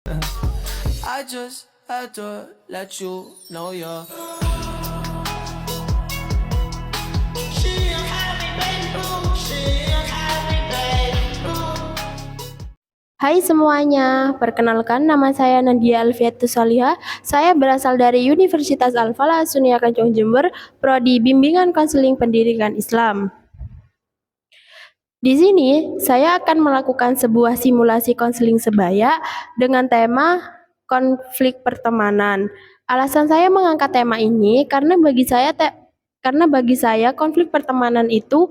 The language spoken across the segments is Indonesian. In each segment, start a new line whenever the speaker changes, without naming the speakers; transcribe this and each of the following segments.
I just had to let you know you're.
Hai semuanya, perkenalkan nama saya Nadia Alfiatus Salihah. Saya berasal dari Universitas Al-Falah Sunia Kancung Jember, Prodi Bimbingan Konseling Pendidikan Islam. Di sini, saya akan melakukan sebuah simulasi konseling sebaya dengan tema konflik pertemanan. Alasan saya mengangkat tema ini karena bagi saya konflik pertemanan itu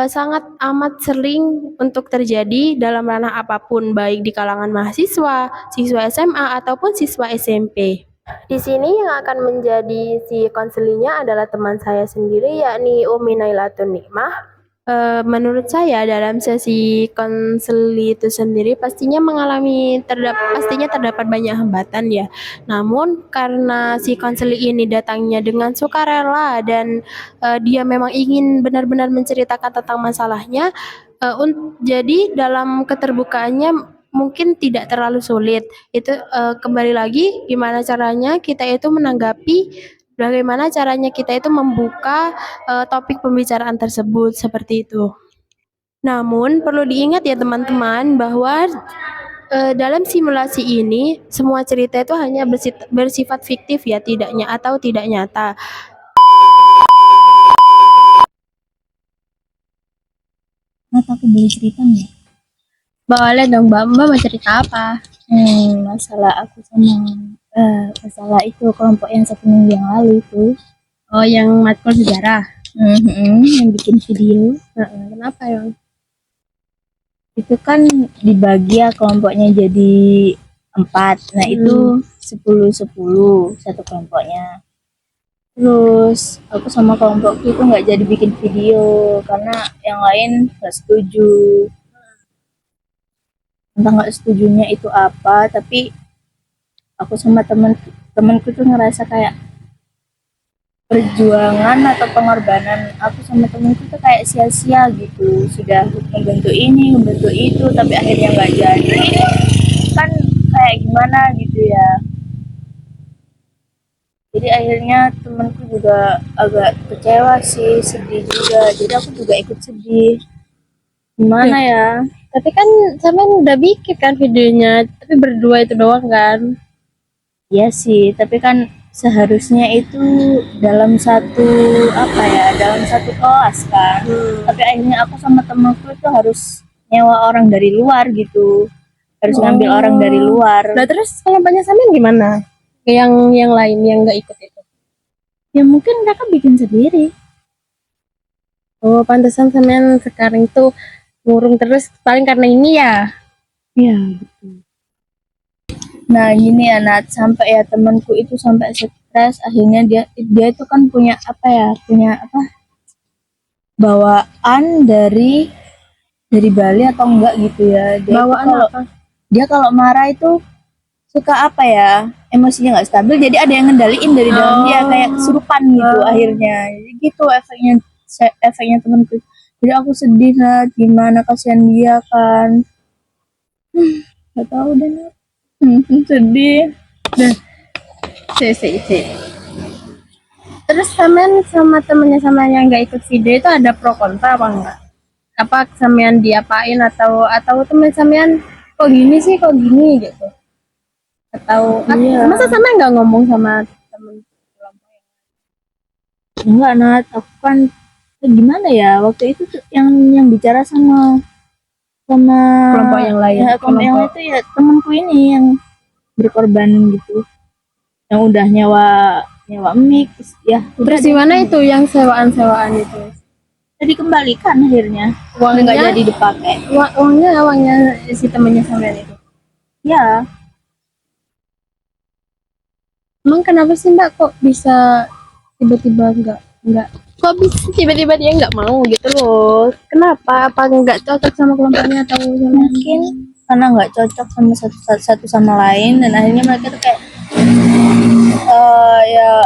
sangat amat sering untuk terjadi dalam ranah apapun, baik di kalangan mahasiswa, siswa SMA ataupun siswa SMP. Di sini yang akan menjadi si konselingnya adalah teman saya sendiri, yakni Umi Nailatun Nikmah. Menurut saya dalam sesi konseli itu sendiri pastinya terdapat banyak hambatan ya. Namun karena si konseli ini datangnya dengan sukarela dan dia memang ingin benar-benar menceritakan tentang masalahnya, jadi dalam keterbukaannya mungkin tidak terlalu sulit. Itu kembali lagi bagaimana caranya kita itu membuka topik pembicaraan tersebut seperti itu. Namun perlu diingat ya teman-teman bahwa dalam simulasi ini semua cerita itu hanya bersifat fiktif ya, tidak nyata.
Aku boleh cerita nggak?
Boleh dong Mbak, Mbak mau cerita apa?
Masalah aku sama masalah itu kelompok yang 1 minggu yang lalu itu.
Oh, yang matkul sejarah.
Yang bikin video.
Kenapa ya?
Itu kan dibagi ya kelompoknya jadi 4. Nah itu 10-10 satu kelompoknya. Terus aku sama kelompokku itu nggak jadi bikin video karena yang lain nggak setuju. Entah nggak setujunya itu apa, tapi aku sama temenku tuh ngerasa kayak perjuangan atau pengorbanan aku sama temenku tuh kayak sia-sia gitu, sudah membentuk ini membentuk itu tapi akhirnya nggak jadi, kan kayak gimana gitu ya. Jadi akhirnya temenku juga agak kecewa sih, sedih juga, jadi aku juga ikut sedih. Gimana ya.
Tapi kan sampean udah bikin kan videonya, tapi berdua itu doang kan?
Iya sih, tapi kan seharusnya itu dalam satu dalam satu kelas kan. Tapi akhirnya aku sama temanku itu harus nyewa orang dari luar gitu. Harus ngambil orang dari luar.
Nah terus kelompoknya sampean gimana? Yang lain yang nggak ikut itu?
Ya mungkin mereka bikin sendiri.
Oh, pantesan sampean sekarang itu ngurung terus paling karena ini ya.
Iya, betul. Nah gini ya Nat, sampai ya temanku itu sampai stres, akhirnya dia itu kan punya bawaan dari Bali atau enggak gitu ya.
Bawaan apa?
Dia kalau marah itu suka emosinya nggak stabil, jadi ada yang ngendaliin dari dalam dia, kayak kesurupan gitu akhirnya. Jadi gitu efeknya temenku. Jadi aku sedih Nat, gimana, kasihan dia kan. Gak tahu deh Nat. Sedih.
Si. Terus sampean sama temennya sama yang nggak ikut video itu ada pro kontra apa enggak? Apa sampean diapain atau temen sampean kok gini sih kok gini gitu? Atau masa sampean nggak ngomong sama temen?
Enggak Nat, aku kan gimana ya, waktu itu tuh yang bicara sama
Kelompok yang lain.
kelompok yang lain itu ya temanku ini yang berkorban gitu, yang udah nyewa mic ya.
Terus gimana itu yang sewaan itu?
Jadi dikembalikan akhirnya,
Uangnya
nggak jadi dipakai.
uangnya si temennya sampean itu.
Ya
Emang kenapa sih Mbak kok bisa tiba-tiba nggak kok bisa tiba-tiba dia nggak mau gitu loh? Kenapa? Apa nggak cocok sama kelompoknya atau
mungkin karena nggak cocok sama satu sama lain, dan akhirnya mereka tuh kayak ya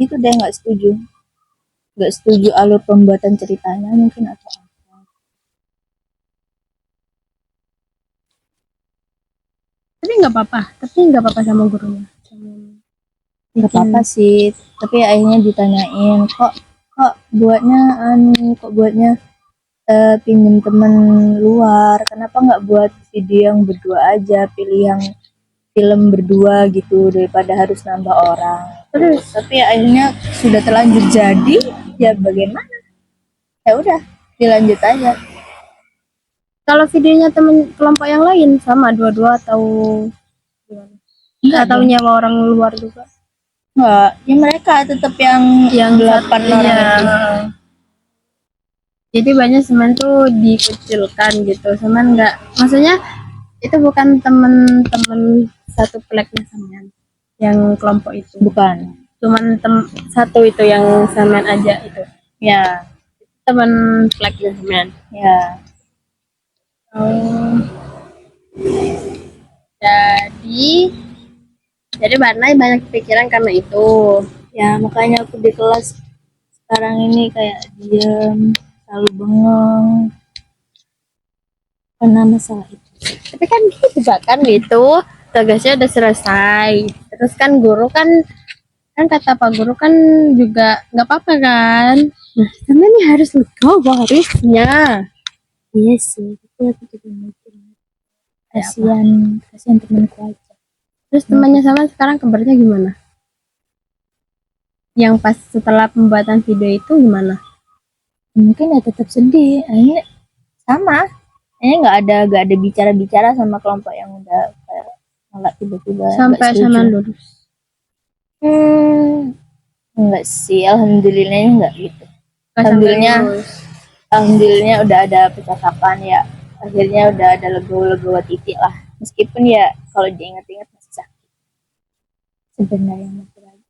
gitu deh, nggak setuju alur pembuatan ceritanya mungkin, atau
Tapi nggak apa-apa, tapi nggak apa-apa sama gurunya.
Nggak apa-apa sih, tapi akhirnya ditanyain kok buatnya pinjem temen luar, kenapa nggak buat video yang berdua aja, pilih yang film berdua gitu daripada harus nambah orang. Terus tapi akhirnya sudah terlanjur jadi, ya bagaimana, ya udah dilanjut aja.
Kalau videonya temen kelompok yang lain sama dua-dua atau gimana?
Enggak
Atau
dong.
nyawa orang luar juga?
Enggak, ya mereka tetap yang 8
satunya.
orang itu.
Jadi banyak semen tuh dikucilkan gitu. Semen nggak, maksudnya itu bukan temen-temen satu pleknya semen yang kelompok itu.
Bukan.
Cuman satu itu yang semen aja itu.
Ya,
Temen pleknya semen.
ya.
Oh. Jadi banyak pikiran karena itu.
Ya, makanya aku di kelas sekarang ini kayak diam, selalu bengong karena masalah itu.
Tapi kan juga kan gitu, tugasnya udah selesai. Terus kan guru kan kata Pak Guru kan juga nggak apa-apa kan. Nah, karena ini harus legowo harusnya.
Iya sih, tapi aku juga mikir kasihan temanku aja.
Terus temannya sama sekarang kabarnya gimana? Yang pas setelah pembuatan video itu gimana?
Mungkin ya tetap sedih, akhirnya sama, akhirnya nggak ada bicara sama kelompok yang udah kayak nolak tiba-tiba
Sampai
nggak setuju.
sama lulus.
Enggak sih, alhamdulillahnya enggak gitu.
Pas sampai lulus.
Alhamdulillah udah ada percakapan ya, akhirnya udah ada legowo titik lah, meskipun ya kalau diingat-ingat masih sakit sebenarnya masih lagi.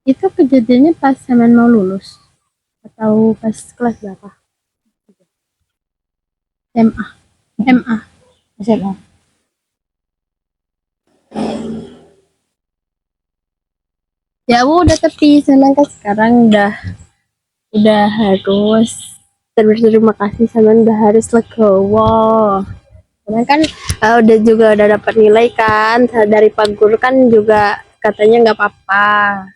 Itu kejadiannya pas Semen mau lulus atau pas kelas berapa? SMA.
SMA.
Ya udah, tapi Semen kan sekarang udah harus berterima kasih, Semen udah harus legowo. Karena kan udah dapat nilai kan dari Pak Guru kan, juga katanya nggak apa-apa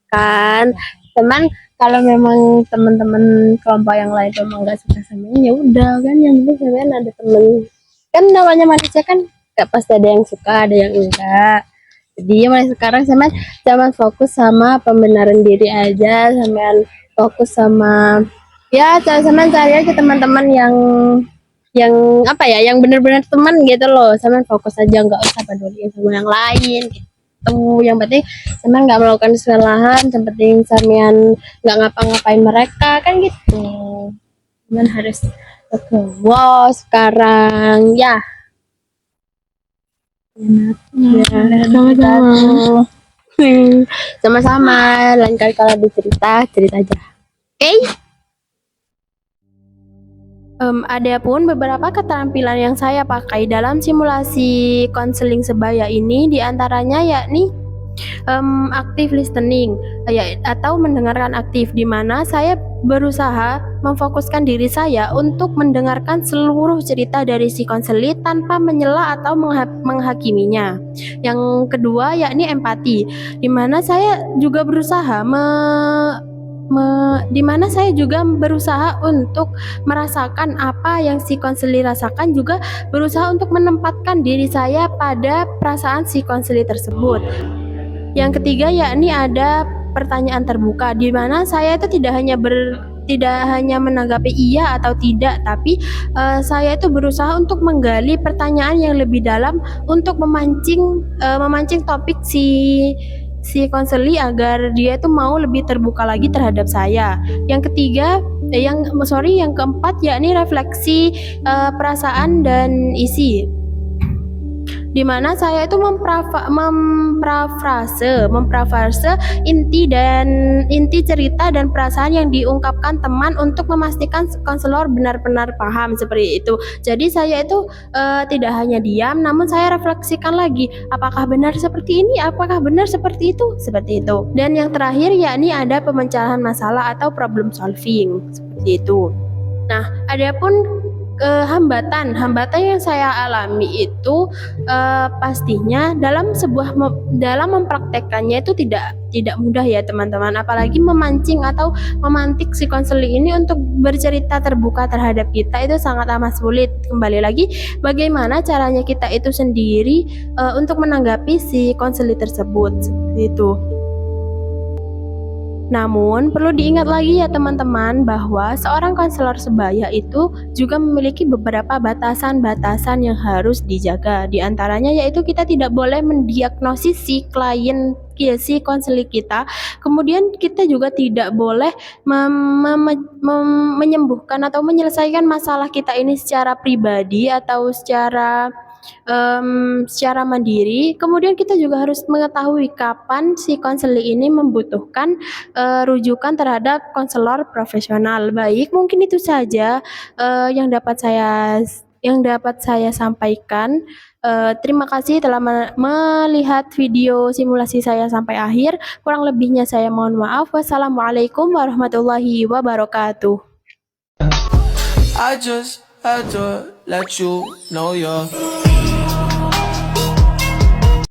kan. Teman kalau memang teman-teman kelompok yang lain memang nggak suka sama ini, ya udah kan, yang penting Semen ada temen. Kan namanya manusia kan nggak pasti ada yang suka, ada yang enggak. Jadi mulai sekarang Semen jangan fokus sama pembenaran diri aja, Semen fokus sama ya Semen cari aja teman-teman yang apa ya, yang benar-benar teman gitu loh. Semen fokus aja, nggak usah peduli sama yang lain gitu. Yang penting Semen nggak melakukan kesalahan, yang penting Semen nggak ngapa-ngapain mereka kan gitu. Semen harus wow sekarang ya. Sama-sama. Lain kali kalau ada cerita aja. Oke? Ada pun beberapa keterampilan yang saya pakai dalam simulasi konseling sebaya ini, diantaranya yakni active listening atau mendengarkan aktif, di mana saya berusaha memfokuskan diri saya untuk mendengarkan seluruh cerita dari si konselir tanpa menyela atau menghakiminya. Yang kedua yakni empati, di mana saya juga berusaha untuk merasakan apa yang si konselir rasakan, juga berusaha untuk menempatkan diri saya pada perasaan si konselir tersebut. Yang ketiga yakni ada pertanyaan terbuka, di mana saya itu tidak hanya menanggapi iya atau tidak, tapi saya itu berusaha untuk menggali pertanyaan yang lebih dalam untuk memancing topik si konseli agar dia itu mau lebih terbuka lagi terhadap saya. Yang keempat yakni refleksi perasaan dan isi, di mana saya itu memprafrase inti cerita dan perasaan yang diungkapkan teman untuk memastikan konselor benar-benar paham, seperti itu. Jadi saya itu tidak hanya diam, namun saya refleksikan lagi, apakah benar seperti ini, apakah benar seperti itu, seperti itu. Dan yang terakhir yakni ada pemecahan masalah atau problem solving, seperti itu. Nah, adapun hambatan yang saya alami itu pastinya dalam mempraktekkannya itu tidak mudah ya teman-teman, apalagi memancing atau memantik si konseling ini untuk bercerita terbuka terhadap kita itu sangat amat sulit. Kembali lagi bagaimana caranya kita itu sendiri untuk menanggapi si konseling tersebut seperti itu. Namun, perlu diingat lagi ya teman-teman bahwa seorang konselor sebaya itu juga memiliki beberapa batasan-batasan yang harus dijaga. Di antaranya yaitu kita tidak boleh mendiagnosis si klien si konseling kita. Kemudian kita juga tidak boleh menyembuhkan atau menyelesaikan masalah kita ini secara pribadi atau secara mandiri. Kemudian kita juga harus mengetahui kapan si konseling ini membutuhkan rujukan terhadap konselor profesional. Baik, mungkin itu saja yang dapat saya sampaikan. Terima kasih telah melihat video simulasi saya sampai akhir. Kurang lebihnya saya mohon maaf. Wassalamualaikum warahmatullahi wabarakatuh.
I just had to let you know you're